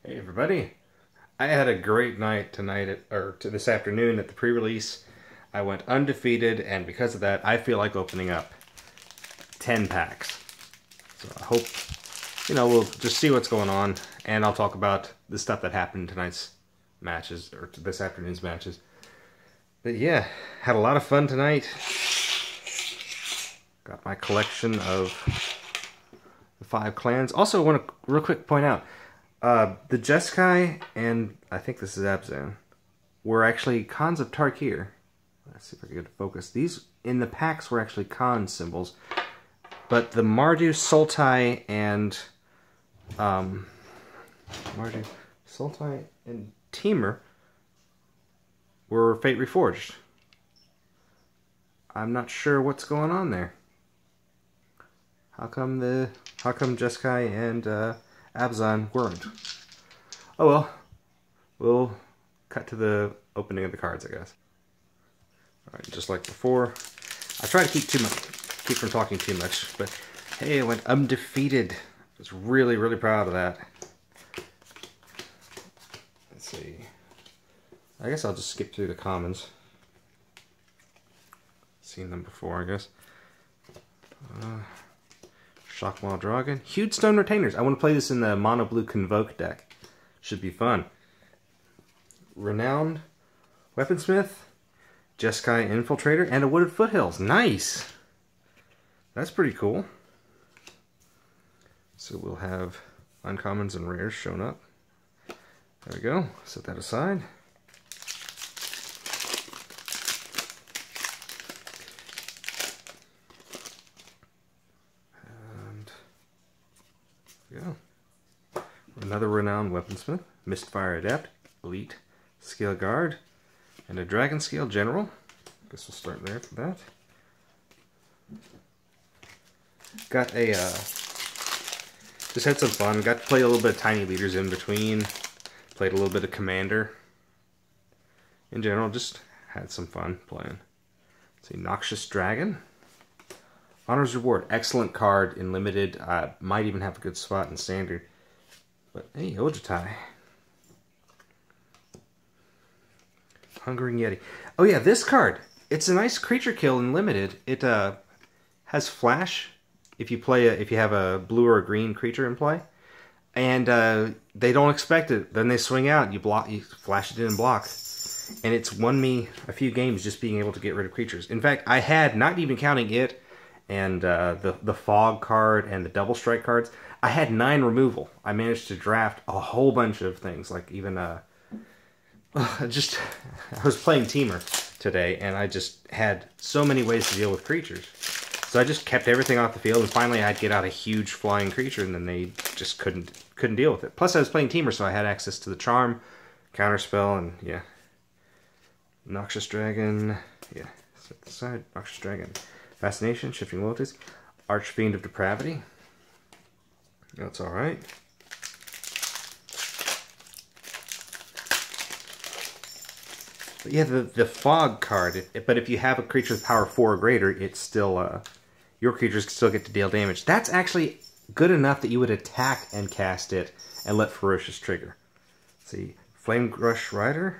Hey everybody! I had a great night tonight, this afternoon at the pre-release. I went undefeated, and because of that, I feel like opening up 10 packs. So I hope, we'll just see what's going on, and I'll talk about the stuff that happened in tonight's matches, or this afternoon's matches. But yeah, had a lot of fun tonight. Got my collection of the 5 clans. Also, I want to real quick point out, the Jeskai and I think this is Abzan were actually Khans of Tarkir. Let's see if I can get to focus. These in the packs were actually Khan symbols, but the Mardu, Sultai, and Temur were Fate Reforged. I'm not sure what's going on there. How come Jeskai and Abzan weren't? Oh well, we'll cut to the opening of the cards, I guess. Alright, just like before, I try to keep from talking too much, but hey, I went undefeated. I was really, really proud of that. Let's see. I guess I'll just skip through the commons. Seen them before, I guess. Shockmaw Dragon. Huge Stone Retainers. I want to play this in the Mono Blue Convoke deck. Should be fun. Renowned Weaponsmith, Jeskai Infiltrator, and a Wooded Foothills. Nice! That's pretty cool. So we'll have uncommons and rares shown up. There we go. Set that aside. Go. Another Renowned Weaponsmith, Mistfire Adept, Elite Scale Guard, and a Dragon Scale General. Guess we'll start there for that. Got a, just had some fun. Got to play a little bit of Tiny Leaders in between. Played a little bit of Commander. In general, just had some fun playing. Let's see, Noxious Dragon. Honor's Reward, excellent card in Limited. Might even have a good spot in Standard. But hey, Ojutai. Hungering Yeti. Oh yeah, this card. It's a nice creature kill in Limited. It has flash if you have a blue or a green creature in play, and they don't expect it. Then they swing out. You flash it in and block, and it's won me a few games just being able to get rid of creatures. In fact, I had, not even counting it, and the Fog card and the Double Strike cards, I had 9 removal. I managed to draft a whole bunch of things, like even I was playing Temur today, and I just had so many ways to deal with creatures. So I just kept everything off the field, and finally I'd get out a huge flying creature, and then they just couldn't deal with it. Plus I was playing Temur, so I had access to the Charm, Counterspell, and yeah. Noxious Dragon, yeah, set this aside. Noxious Dragon. Fascination, Shifting Loyalties, Archfiend of Depravity. That's alright. But yeah, the Fog card, but if you have a creature with power 4 or greater, it's still, your creatures can still get to deal damage. That's actually good enough that you would attack and cast it and let Ferocious trigger. Let's see, Flame Rush Rider,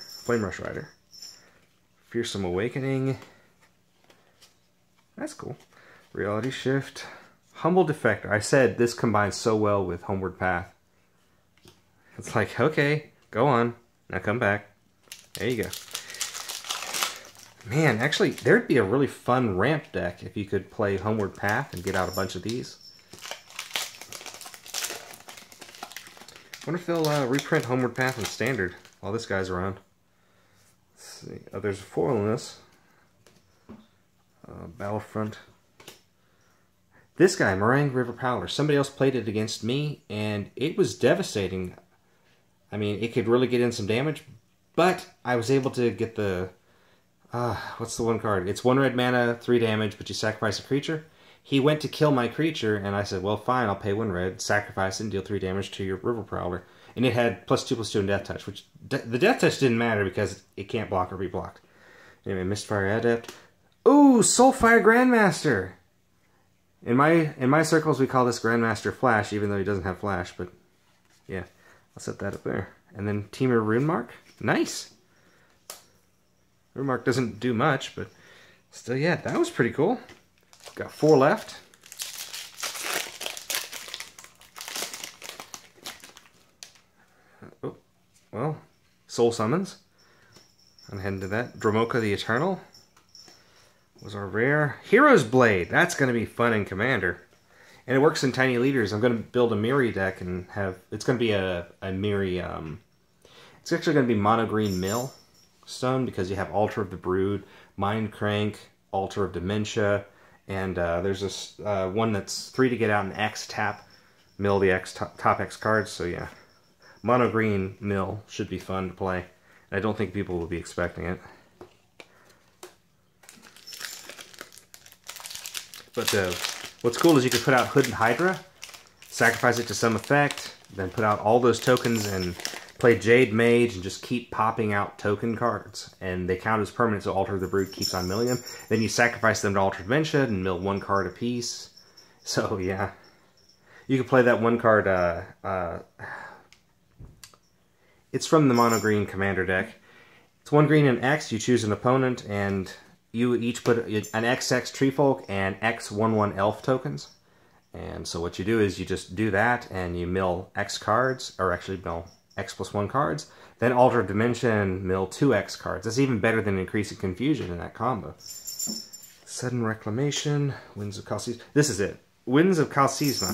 Fearsome Awakening. That's cool. Reality Shift. Humble Defector. I said this combines so well with Homeward Path. It's like, okay, go on. Now come back. There you go. Man, actually, there'd be a really fun ramp deck if you could play Homeward Path and get out a bunch of these. Wonder if they'll reprint Homeward Path in Standard while this guy's around. Let's see. Oh, there's a foil in this. Battlefront. This guy, Meringue River Prowler, somebody else played it against me, and it was devastating. I mean, it could really get in some damage, but I was able to get the... what's the one card? It's 1 red mana, 3 damage, but you sacrifice a creature. He went to kill my creature, and I said, well, fine, I'll pay 1 red, sacrifice it, and deal 3 damage to your River Prowler. And it had +2/+2 in Death Touch, which... the Death Touch didn't matter because it can't block or be blocked. Anyway, Mistfire Adept. Ooh, Soulfire Grandmaster! In my circles, we call this Grandmaster Flash, even though he doesn't have Flash, but yeah. I'll set that up there. And then Teamer Runemark. Nice! Runemark doesn't do much, but still, yeah, that was pretty cool. Got 4 left. Oh, well, Soul Summons. I'm heading to that. Dromoka the Eternal was our rare. Hero's Blade. That's going to be fun in Commander. And it works in Tiny Leaders. I'm going to build a Miri deck and have... It's going to be a Miri... it's actually going to be mono green mill stone because you have Altar of the Brood, Mind Crank, Altar of Dementia, and there's this one that's 3 to get out and X tap, mill the X top X cards. So yeah, mono green mill should be fun to play. And I don't think people will be expecting it. But what's cool is you can put out Hood and Hydra, sacrifice it to some effect, then put out all those tokens and play Jade Mage and just keep popping out token cards. And they count as permanent, so Altar of the Brood keeps on milling them. Then you sacrifice them to Altar of Dementia and mill 1 card apiece. So yeah, you can play that 1 card. It's from the mono green Commander deck. It's 1 green and X. You choose an opponent, and you each put an XX Treefolk and X 1/1 Elf tokens. And so what you do is you just do that, and you mill X cards, or actually mill X+1 cards, then Altar of Dementia and mill 2 X cards. That's even better than Increasing Confusion in that combo. Sudden Reclamation, Winds of Kalsisma. This is it. Winds of Kalsisma.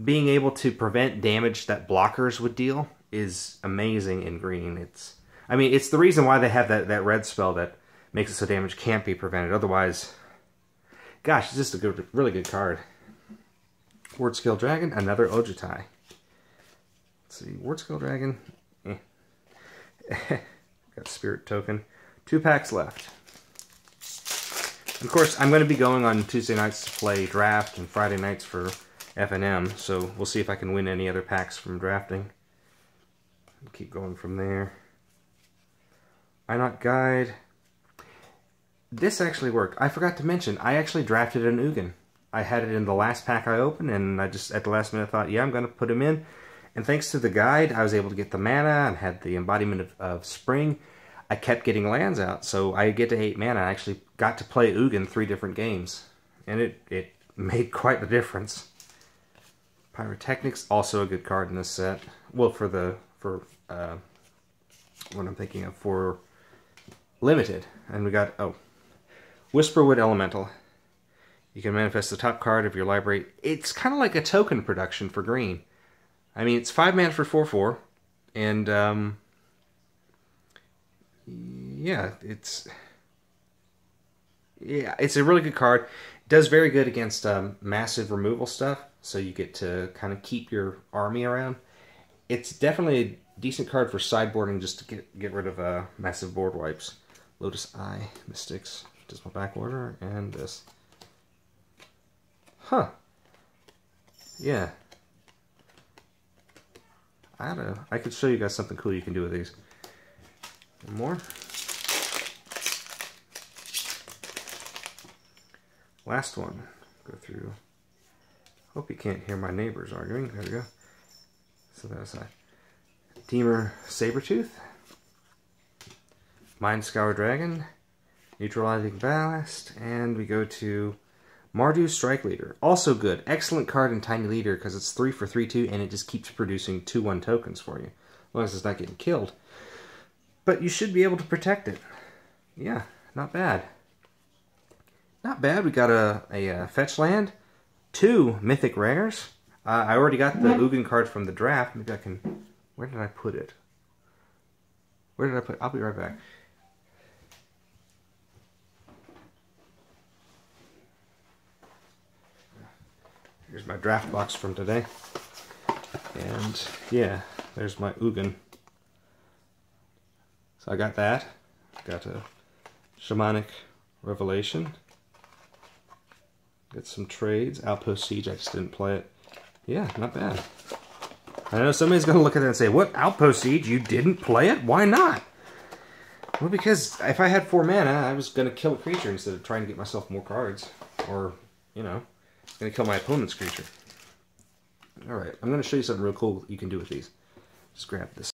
Being able to prevent damage that blockers would deal is amazing in green. It's the reason why they have that red spell that makes it so damage can't be prevented. Otherwise, gosh, it's just a really good card. Word Scale Dragon, another Ojutai. Let's see, Word Scale Dragon. Got Spirit Token. 2 packs left. Of course, I'm going to be going on Tuesday nights to play Draft and Friday nights for F&M, so we'll see if I can win any other packs from drafting. Keep going from there. Einok Guide. This actually worked. I forgot to mention, I actually drafted an Ugin. I had it in the last pack I opened, and I just, at the last minute, thought, yeah, I'm going to put him in. And thanks to the guide, I was able to get the mana and had the embodiment of spring. I kept getting lands out, so I get to 8 mana. I actually got to play Ugin 3 different games. And it made quite the difference. Pyrotechnics, also a good card in this set. Well, for what I'm thinking of, for limited. And we got, Whisperwood Elemental. You can manifest the top card of your library. It's kind of like a token production for green. I mean, it's 5 mana for 4/4, and yeah, it's a really good card. It does very good against massive removal stuff, so you get to kind of keep your army around. It's definitely a decent card for sideboarding, just to get rid of massive board wipes. Lotus Eye, Mystics, Dismal Backorder, and this. Huh. Yeah. I could show you guys something cool you can do with these. One more. Last one. Go through. Hope you can't hear my neighbors arguing. There we go. So that aside. Teamer Sabertooth. Mind Scour Dragon. Neutralizing Ballast. And we go to Mardu Strike Leader. Also good. Excellent card in Tiny Leader because it's 3 for 3/2 and it just keeps producing 2/1 tokens for you. As long as it's not getting killed. But you should be able to protect it. Yeah, not bad. Not bad. We got a fetch land. 2 mythic rares. I already got the Ugin card from the draft. Maybe I can... Where did I put it? Where did I put it? I'll be right back. Here's my draft box from today. And yeah, there's my Ugin. So I got that. Got a Shamanic Revelation. Got some trades. Outpost Siege, I just didn't play it. Yeah, not bad. I know somebody's going to look at it and say, what, Outpost Siege? You didn't play it? Why not? Well, because if I had 4 mana, I was going to kill a creature instead of trying to get myself more cards. Or, you know, going to kill my opponent's creature. Alright, I'm going to show you something real cool you can do with these. Just grab this.